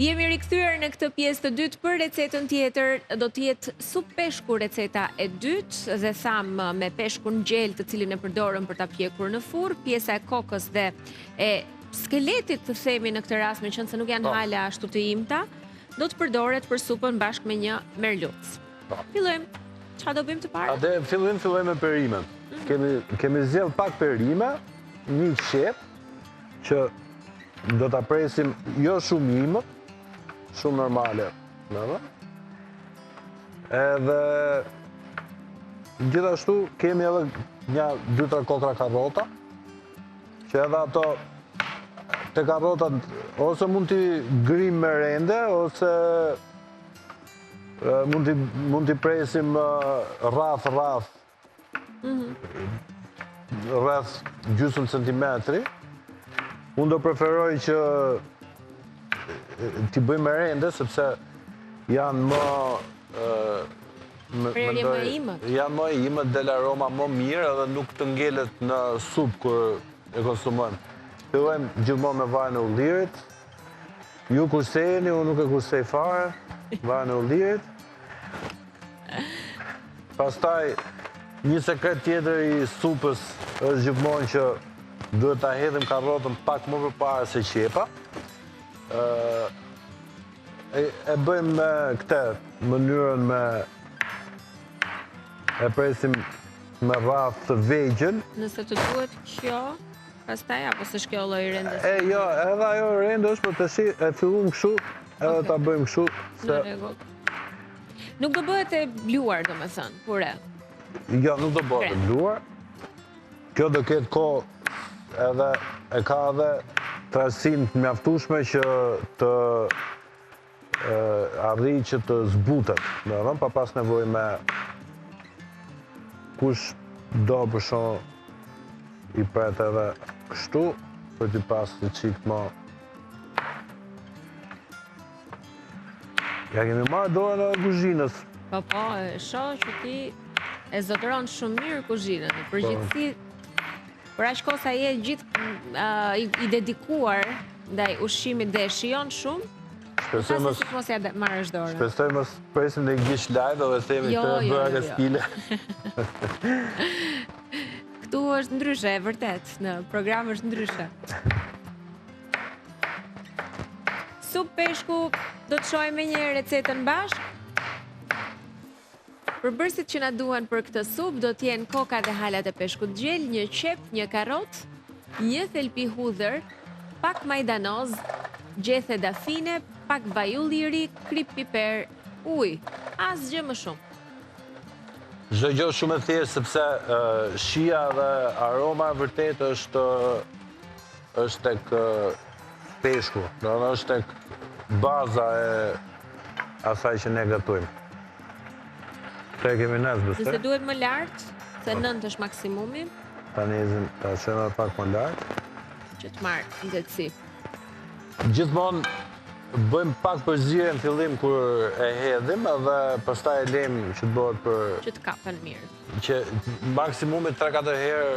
Jemi rikthyer në këtë pjesë të dytë për recetën tjetër, do të jetë sup peshku receta e dytë dhe tham me peshkun gjel të cilin e përdorëm për ta pjekur në furr, pjesa e kokës dhe e skeletit të themi në këtë rast, meqense nuk janë hala ashtu të imta, do të përdoret për supën bashkë me një merluc. Fillojmë. Çfarë do bëjmë të parë? Atë fillojmë me perimen. Kemi zgjedh pak perime, një qep që do ta presim jo shumë imët, shumë normale. Edhe gjithashtu kemi edhe një 2-3 kokra karrota, që edhe ato të karrotat ose mund t'i grim me rende, ose mund t'i presim rreth gjysmë centimetri. Unë do preferoj që t'i bëjmë me rende, sepse janë më imët, del aroma më mirë edhe nuk të ngelet në supë kur e konsumojmë. Fillojmë gjithmonë me vajin e ullirit. Ju kursejeni, unë nuk e kursej fare. Vajin e ullirit. Pastaj, një sekret tjetër i supës është gjithmonë që duhet ta hedhim karrotën pak më përpara se qepa. E bëjmë me këtë mënyrën e presim me rraf të vegjël. Nëse të duhet kjo, pastaj apo s'është kjo lloj rendës? Jo, edhe ajo rendë është, por tash e filluam kështu, edhe ta bëjmë kështu. Në rregull. Nuk do bëhet e bluar, domethënë, pure. Jo, nuk do bëhet e bluar. Kjo do ketë kohë edhe e ka edhe trajsinë të mjaftueshme që të arrijë që të zbutet. Domethënë, pa pas nevojë me kush do për shkak i pret edhe kështu, për t'i pas të qik më. Ja kemi marrë dorën e kuzhinës. Po, e shoh që ti e zotëron shumë mirë kuzhinën. Në përgjithësi, për aq kohë sa je gjithë i dedikuar ndaj ushqimit dhe e shijon shumë, mos ja marrësh dorën. Shpresoj mos presim dhe gjish live dhe themi të bëra nga stile. Këtu është ndryshe, e vërtet, në program është ndryshe. Sup peshku, do të shohim me një recetën bashkë. Përbërësit që na duan për këtë sup do t'jenë koka dhe halat e peshkut gjel, një qep, një karrot, një thelpi hudhër, pak majdanoz, gjethe dafine, pak vaj ulliri, krip piper, ujë, asgjë më shumë. Çdo gjë shumë e thjeshtë sepse shija dhe aroma e vërtet është tek peshku, është tek baza e asaj që ne gatojmë. Këtë kemi nesë bëste. Nëse duhet më lartë, se 9 është maksimumi. Ta njëzim, ta qenë pak më lartë. Që të marrë nxehtësi. Gjithmonë bëjmë pak përzierje në fillim kur e hedhim edhe pastaj e lejmë që të bëhet për... Që të kapen mirë. Që maksimumi 3-4 herë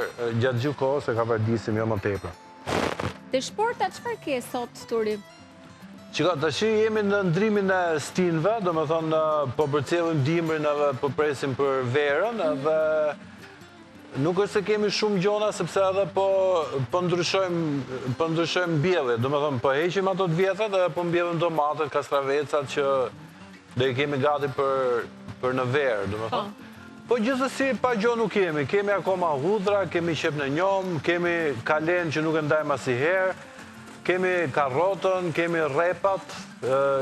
gjatë gjithë kohës e ka përdisim jo më tepër. Te shporta çfarë ke sot, Turi? Qika, të shi jemi në ndrimin e stinëve, do me thonë po përcjellim dimrin edhe po presim për verën, edhe nuk është se kemi shumë gjona, sepse edhe po ndryshojmë bjellit, do me thonë po heqim ato të vjetët edhe po mbjellim domatet, kastravecat që do i kemi gati për në verë, do me thonë. Po gjithsesi pa gjo nuk kemi, kemi akoma hudhra, kemi qep në njom, kemi kalen që nuk e ndajmë asnjëherë. Kemi karrotën, kemi repat,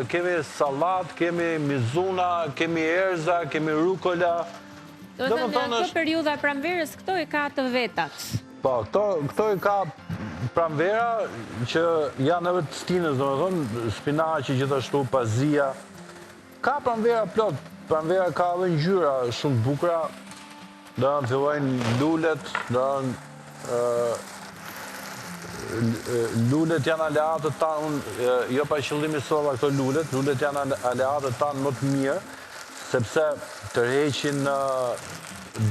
kemi salat, kemi mizuna, kemi erza, kemi rukola. Do të thënë në këtë periudha e pranverës, këto i ka të vetat. Po, këto i ka pranvera që janë edhe të stinës, do të thënë, spinaqi gjithashtu, pazia. Ka pranvera plot, pranvera ka edhe ngjyra shumë bukura, do të fillojnë lulet, lulet janë aleatët tanë, jo pa qëllimi solla këto lulet janë aleatët tanë më të mirë, sepse tërheqin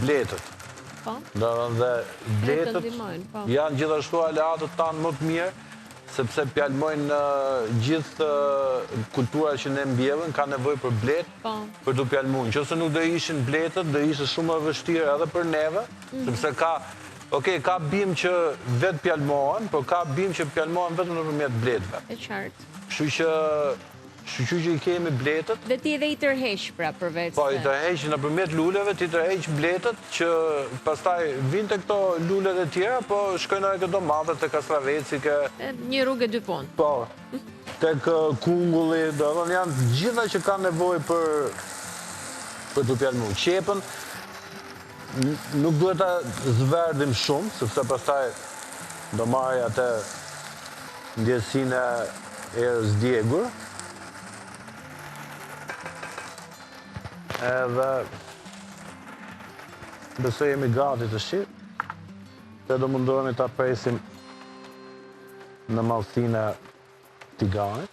bletët. Dhe bletët janë gjithashtu aleatët tanë më të mirë, sepse pjalmojnë gjithë kultura që ne mbjellën, ka nevojë për bletë për të pjalmuar. Nëse nuk do ishin bletët, do ishte shumë e vështirë edhe për neve, sepse ka bim që vetë pjalmohen, por ka bim që pjalmohen vetëm nëpërmjet bletëve. E qartë. Kështu që i kemi bletët. Dhe ti edhe i tërheq pra përveç. Po, i tërheq nëpërmjet luleve, ti tërheq bletët që pastaj vinte këto lulet e tjera, po shkojnë edhe këto domatet te kastraveci, një rrugë dy punë. Po. Tek kungulli, domethënë janë gjitha që kanë nevojë për të pjalmuar. Qepën nuk duhet ta zverdim shumë, sepse pastaj do marrë atë ndjesinë e erës djegur. Edhe besoj jemi gati të shqip, dhe do mundohemi ta presim në madhësinë e tigarit.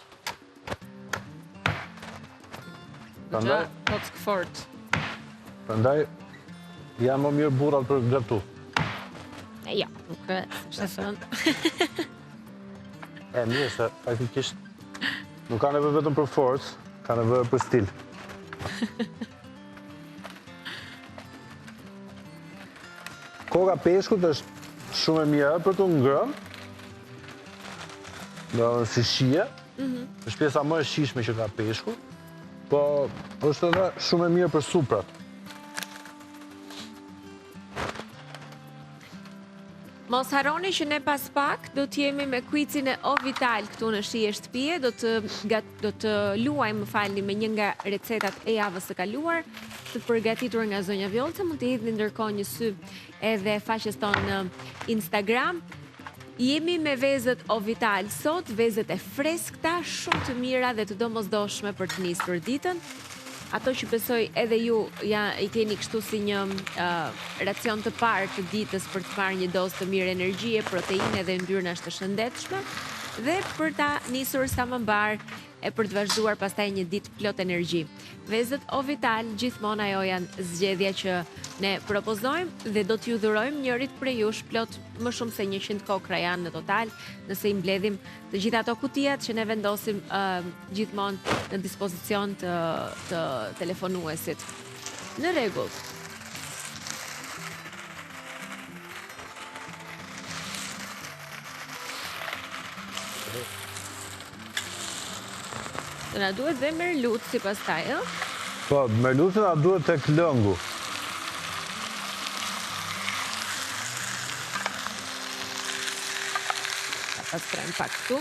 Gja, kock fort. Prandaj janë më mirë burrat për gatu. Ja, nuk është thënë. Mirë se faktikisht nuk ka nevojë vetëm për forcë, ka nevojë për stil. Koka peshkut është shumë e mirë për të ngrënë, si shije, është pjesa më e shishme që ka peshku, po është edhe shumë e mirë për suprat. Mos harroni që ne pas pak do t'jemi me quizin e O Vital këtu në Shije Shtëpie, do të luajmë, më falni, me një nga recetat e javës së kaluar, të përgatitur nga zonja Vjollca. Mund të hidhni ndërkohë një sy edhe faqes tonë në Instagram. Jemi me vezët O Vital sot, vezët e freskëta, shumë të mira dhe të domosdoshme për të nisur ditën. Ato që besoj edhe ju i keni kështu si një racion të parë të ditës për të marrë një dozë të mirë energjie, proteine dhe yndyrna të shëndetshme, dhe për ta nisur sa më mbar e për të vazhduar pastaj një ditë plot energji. Vezët O Vital gjithmonë ajo janë zgjedhja që ne propozojmë dhe do t'ju dhurojmë njërit prej jush plot më shumë se 100 kokra janë në total, nëse i mbledhim të gjitha ato kutijat që ne vendosim gjithmonë në dispozicion të telefonuesit. Në rregull. Të na duhet dhe merlut si pastaj, ë? Po, merlutin na duhet tek lëngu. Ta pastrojmë pak këtu.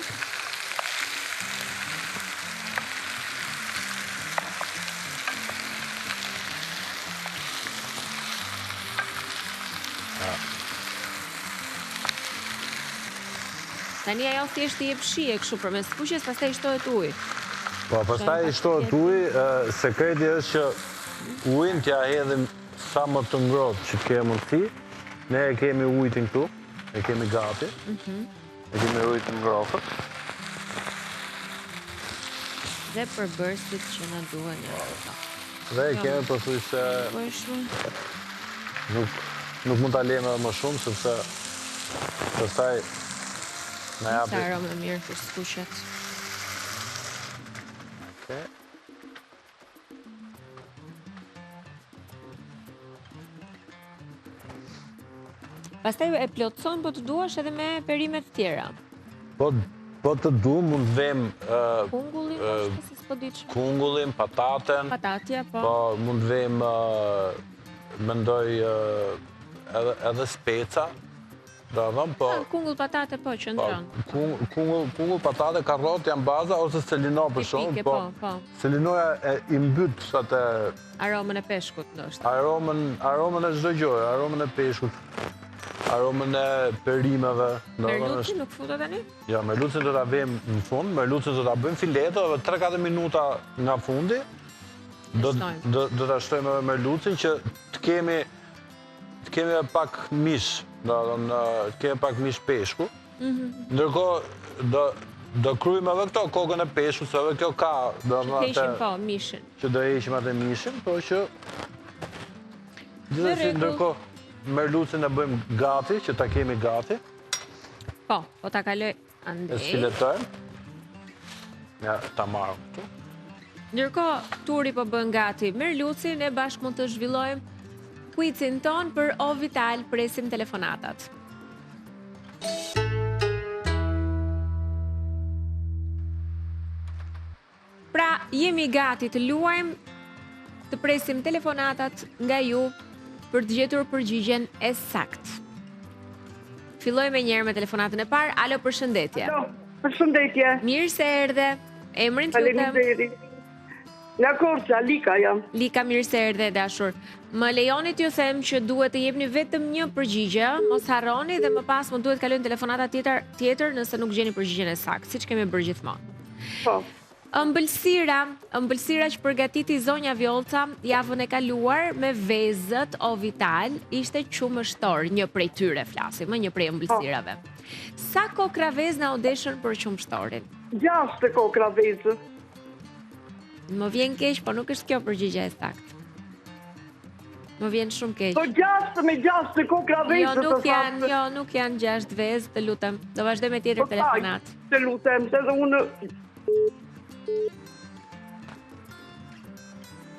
Tani ajo thjesht i jep shije kështu përmes fuqes, pastaj shtohet ujë. Po, pastaj shtohet ujë, sekreti është që ujin t'ja hedhim sa më të ngrohtë që kemi mundësi. Ne e kemi ujin këtu, e kemi gati. E kemi ujin të ngrohtë. Dhe përbërësit që na duhen janë. Dhe e kemi pothuajse nuk mund ta lejmë edhe më shumë, sepse pastaj na japi. Sa aromë mirë për skuqet. Pastaj e plotëson, po të duash edhe me perimet të tjera. Po të du, mund vëm kungullin, pataten. Patatja, po. Po mund vëm, mendoj, edhe speca. Kungull, patate, po, qëndron. Kungull, patate, karrot janë baza, ose selinor për shumë. Po. Selinoja i mbyt atë aromën e peshkut, ndoshta. Aromën e çdo gjëje, aromën e peshkut, aromën e perimeve. Merlucin nuk futet tani? Ja, merlucin do ta vëmë në fund, merlucin do ta bëjmë fileto, edhe 3-4 minuta nga fundi do ta shtojmë edhe merlucin që të kemi pak mish, të kemi pak mish peshku. Ndërkohë do kryjmë edhe këto kokën e peshkut, se edhe kjo ka që të heqim po mishin. Që do heqim atë mishin, po që gjithsesi ndërkohë merlucin e bëjmë gati, që ta kemi gati. Po ta kaloj E sfiletojmë. Ja, ta marrë këtu. Ndërkohë, Turi po bën gati Merluci, ne bashkë mund të zhvillojmë quizin ton për O Vital, presim telefonatat. Pra, jemi gati të luajmë, të presim telefonatat nga ju për të gjetur përgjigjen e saktë. Filloj me njerë me telefonatën e parë. Alo, përshëndetje. Alo, përshëndetje. Mirë se erdhe. Emrin të lutem. Faleminderit. Nga Korça, Lika jam. Lika, mirë se erdhe, dashur. Më lejoni t'ju them që duhet të jepni vetëm një përgjigje, mos harroni dhe më pas më duhet kalojnë telefonata tjetër nëse nuk gjeni përgjigjen e saktë, siç kemi bërë gjithmonë. Po. Ëmbëlsira që përgatiti zonja Vjolca javën e kaluar me vezët O Vital ishte qumështor, një prej tyre flasim, një prej ëmbëlsirave. Sa kokra vezë na u deshën për qumështorin? 6 kokra vezë. Më vjen keq, po nuk është kjo përgjigje e saktë. Më vjen shumë keq. Po 6 kokra vezë. Nuk janë 6 vezë, të lutem. Do vazhdoj me tjetër telefonat. Të lutem, se dhe unë...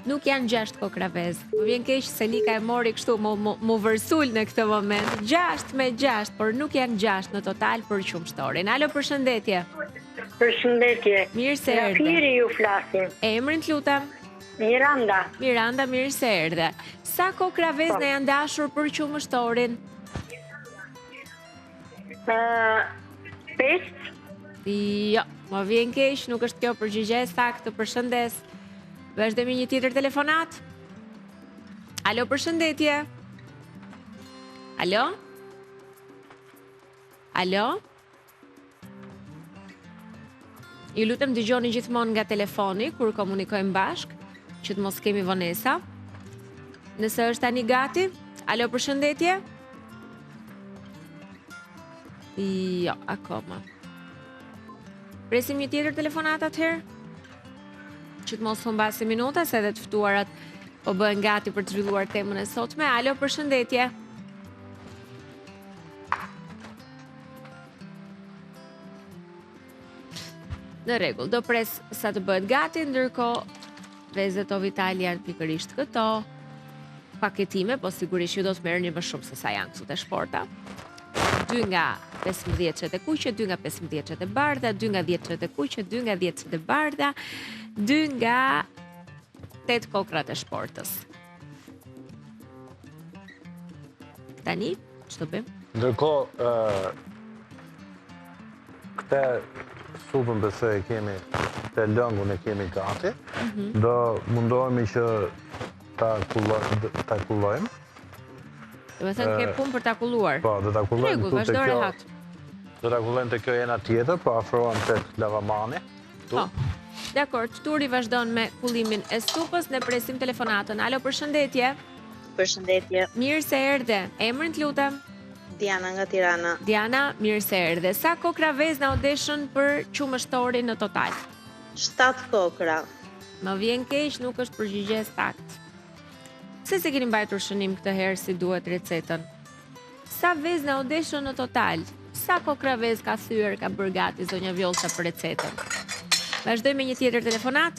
Nuk janë 6 kokra vezë. Më vjen keq se Lika e mori kështu mu vërsul në këtë moment. 6 me 6, por nuk janë 6 në total për qumështorin. Alo, përshëndetje. Përshëndetje. Mirë se erdhe. Nga Firi ju flasim. Emrin të lutem. Miranda. Miranda, mirë se erdhe. Sa kokra vezë në janë dashur për qumështorin? 5. Jo, më vjen keq, nuk është kjo përgjigje e saktë. Përshëndes. Vazhdojmë një tjetër telefonat. Alo, përshëndetje. Alo? Alo? Ju lutem dëgjoni gjithmonë nga telefoni kur komunikojmë bashk, që të mos kemi vonesa. Nëse është tani gati? Alo, përshëndetje? Jo, akoma. Presim një tjetër telefonat atëherë? Që të mos humbasi minuta, se edhe të ftuarat po bëhen gati për të zhvilluar temën e sotme. Alo, përshëndetje. Në rregull, do pres sa të bëhet gati, ndërkohë vezët O Vital janë pikërisht këto. Paketime, po sigurisht ju do të merrni më shumë se sa janë këtu te shporta. 2 nga 15 çet e kuqe, 2 nga 15 çet e bardha, 2 nga 10 çet e kuqe, 2 nga 10 çet e bardha, 2 nga 8 kokrat e shportës. Tani, ç'do bëjmë? Ndërkohë, këtë supën besoj e kemi, të lëngun e kemi gati, do mundohemi që ta kullojmë. Do të thënë ke punë për ta kulluar. Po, do ta kullojmë këtu te kjo. Do ta kullojmë te kjo jena tjetër, po afrohen tek lavamani. Po. Dakor, Turi vazhdon me kullimin e supës, ne presim telefonatën. Alo, përshëndetje. Përshëndetje. Mirë se erdhe. Emrin të lutem. Diana nga Tirana. Diana, mirë se erdhe. Sa kokra vezë na u deshën për qumështorin në total? 7 kokra. Më vjen keq, nuk është përgjigje saktë. Se keni mbajtur shënim këtë herë si duhet recetën? Sa vezë na u deshën në total? Sa kokra vezë ka thyer, ka bërë gati zonja Vjolca për recetën? Vazhdoj me një tjetër telefonat.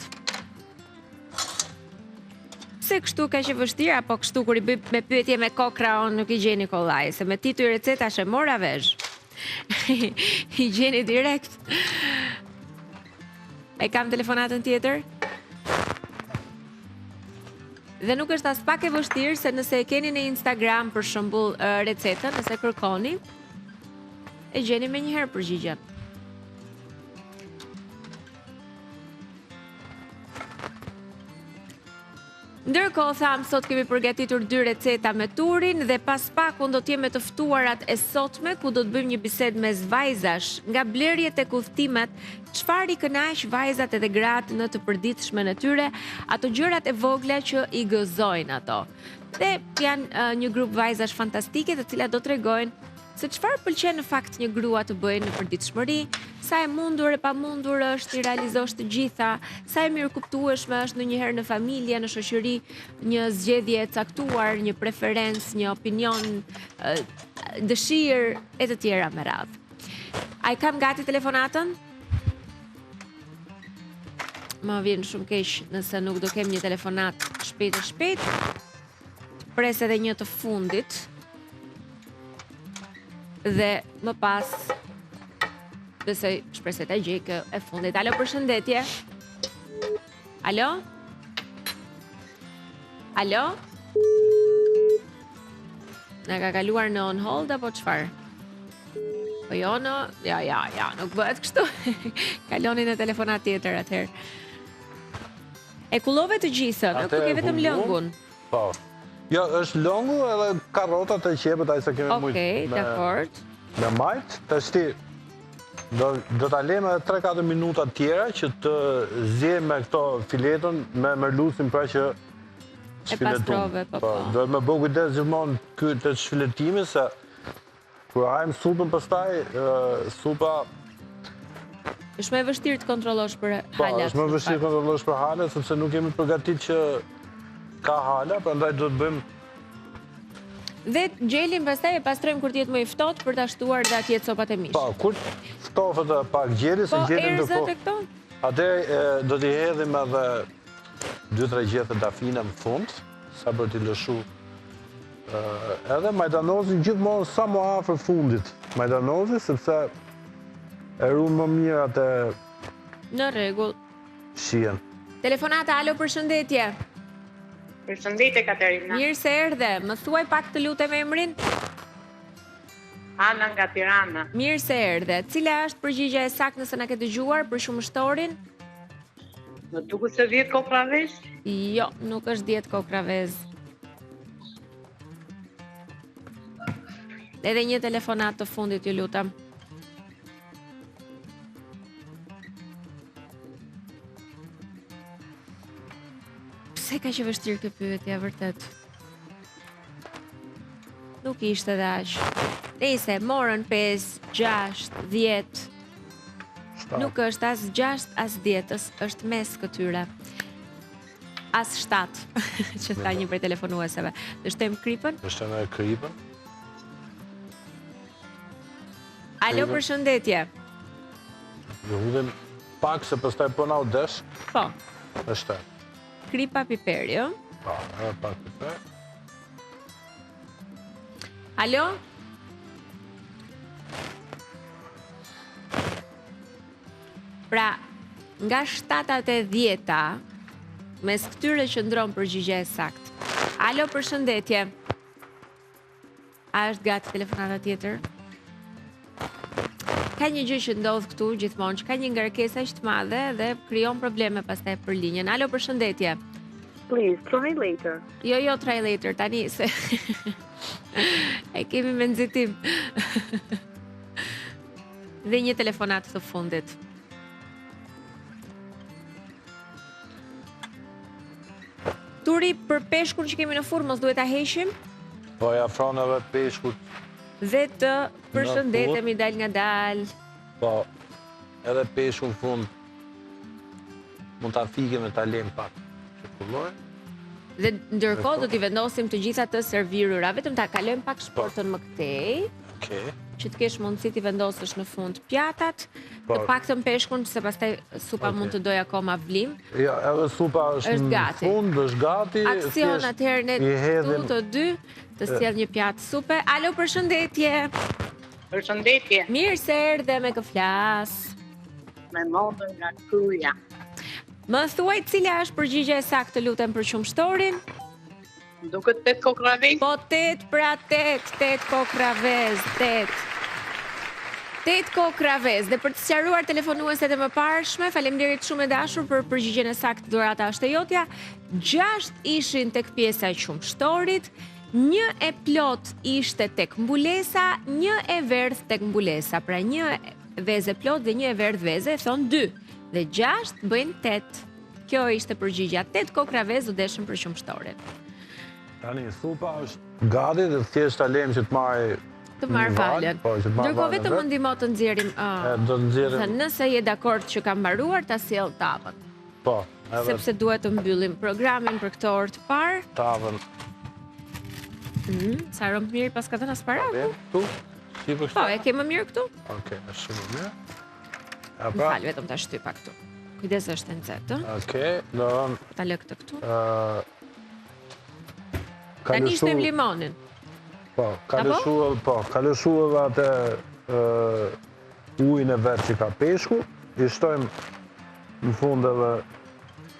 Se kështu ka që vështirë, apo kështu kur I bëj me pyetje me kokra, unë nuk I gjeni kollaj, se me titull receta she mora vesh. I gjeni direkt. E kam telefonatën tjetër? Dhe nuk është as pak e vështirë, se nëse e keni në Instagram për shembull recetën, nëse kërkoni, e gjeni me njëherë përgjigjen. Ndërkohë tham, sot kemi përgatitur 2 receta me Turin dhe pas pak unë do t'jem me të ftuarat e sotme ku do të bëjmë një bisedë mes vajzash, nga blerjet e udhëtimet, çfarë I kënaq vajzat edhe gratë në të përditshmen e tyre, ato gjërat e vogla që I gëzojnë ato. Dhe janë një grup vajzash fantastike të cilat do t'rregojnë se çfarë pëlqen në fakt një grua të bëjë në përditshmëri, sa e mundur e pamundur është I realizosh të gjitha, sa e mirëkuptueshme është ndonjëherë në familje, në shoqëri, një zgjedhje e caktuar, një preferencë, një opinion, dëshirë e të tjera me radhë. A i kam gati telefonatën? Ma vjen shumë keq nëse nuk do kem një telefonat shpejt. Pres edhe një të fundit. Dhe më pas shpresoj ta gjej kë e fundit. Alo, përshëndetje. Alo? Alo? Na ka kaluar në on hold apo çfarë? Po jo, ja, nuk bëhet kështu. Kaloni në telefonat tjetër atëherë. E kullove të gjitha, nuk ke vetëm lëngun. Po. Jo, është lëngu edhe karrotat e qepët ai sa kemi mujt. Okej, dakord. Me majt, tash do ta lëmë 3-4 minuta tjera që të zjem me këto filetën me merlucin pra që pastrove, po. Do të më bëj kujdes gjithmonë këtë shfiletimi se kur hajm supën pastaj supa është më e vështirë të kontrollosh për halat. Po, është më vështirë të kontrollosh për halat sepse nuk jemi përgatitur që ka hala, prandaj do të bëjmë. Dhe gjelin pastaj e pastrojmë kur të jetë më i ftohtë për ta shtuar dhe atje copat e mish. Po, kur ftohet pak gjeli se gjelin do të atë do t'i hedhim edhe 2-3 gjethe dafina në fund, sa për t'i lëshu. Edhe majdanozin gjithmonë sa më afër fundit. Majdanozin sepse e ruan më mirë atë. Në rregull. Shihen. Telefonata, alo, përshëndetje. Përshëndetje, Katerina. Mirë se erdhe. Më thuaj pak të lutem emrin? Ana nga Tirana. Mirë se erdhe. Cila është përgjigjja e saktë nëse na ke dëgjuar për shumështorin? Më duket se 10 kokravez? Jo, nuk është 10 kokravez. Edhe një telefonat të fundit, ju lutem. Pse ka që vështirë këtë pyetje, vërtet? Nuk ishte dhe aq. Nëse morën 5, 6, 10. Nuk është as 6, as 10, është mes këtyre. As 7, që tha një prej telefonueseve. Dështojmë kripën? Dështojmë kripën. Alo, përshëndetje. Do hudhem pak se pastaj po na u desh. Po. Është. Kripa piperi, jo? Po, edhe pak piper. Alo? Pra, nga 7-at e 10-ta, mes këtyre qëndron përgjigje e saktë. Alo, përshëndetje. A është gati telefonata tjetër? Ka një gjë që ndodh këtu gjithmonë, që ka një ngarkesë aq të madhe dhe krijon probleme pastaj për linjën. Alo, përshëndetje. Please, try later. Jo, try later, tani se e kemi me nxitim. Dhe një telefonat të fundit. Turi, për peshkun që kemi në furrë, mos duhet ta heqim? Po ja afron edhe peshkut. Dhe të përshëndetemi dal nga dal. Po, edhe peshkun fund mund ta fikim e ta lëm pak. Që pulloj. Dhe ndërkohë do t'i vendosim të gjitha të servirura, vetëm ta kalojmë pak shportën më këtej. Okej. Që të kesh mundësi t'i vendosësh në fund pjatat, të paktën peshkun, se pastaj supa mund të doj akoma vlim. Ja, edhe supa është në fund, është gati. Aksion, atëherë ne këtu të dy të sjell një pjatë supe. Alo, përshëndetje. Përshëndetje. Mirë se erdhe, me kë flas? Me modën nga Kryja. Më thuaj cila është përgjigja e saktë, lutem, për qumshtorin? Duket 8 kokravez? Po 8, pra 8 kokravez, 8. 8 kokravez. Dhe për të sqaruar telefonueset e mëparshme, faleminderit shumë e dashur për përgjigjen e saktë, dhurata është e jotja. 6 ishin tek pjesa e qumshtorit, 1 e plot ishte tek mbulesa, 1 e verdh tek mbulesa. Pra 1 vezë plot dhe 1 e verdh vezë, e thon 2. Dhe 6 bëjnë 8. Kjo ishte përgjigja. 8 kokravez u deshën për qumshtorin. Tani supa është gati dhe thjesht ta lejmë që të marr falen. Ndërkohë vetëm më ndihmo të nxjerrim. Do të nxjerrim. Nëse je dakord që ka mbaruar, ta sjell tavën. Po, sepse duhet të mbyllim programin për këtë orë të parë. Tavën. Sa romp mirë pas ka dhënë asparagu. Tu. Ti për Po, këtë? e ke më mirë këtu? Okej, është shumë mirë. A Më pra? falë, vetëm ta shtypa këtu. Kujdes është e nxehtë, ë? Okej, do rënë... Ta lë këtë këtu. Ka Tani lëshu... shtojmë limonin. Po, ka lëshu edhe atë ujin e vetë që ka peshku, i shtojmë në fund edhe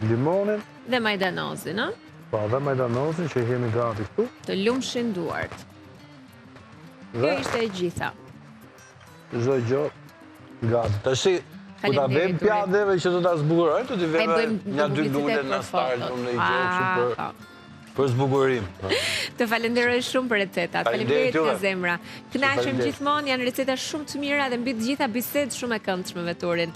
limonin, Dhe majdanozin, ë? po, dhe majdanozin që i kemi gati këtu. Të lumshin duart. Kjo Dhe ishte e gjitha. çdo gjë gati. Tashi, ku ta Faleminderit, vëmë pjatëve që do ta zbukurojmë, do t'i Ai vëmë bëjmë një dy publicitet lule për në start, fotot. në një gjë kështu Po. për zbukurim. Të falenderoj shumë për recetat. Faleminderit Faleminderit nga juve. zemra. Kënaqem Faleminderit. gjithmonë, janë receta shumë të mira dhe mbi të gjitha bisedë shumë e këndshme me Turin.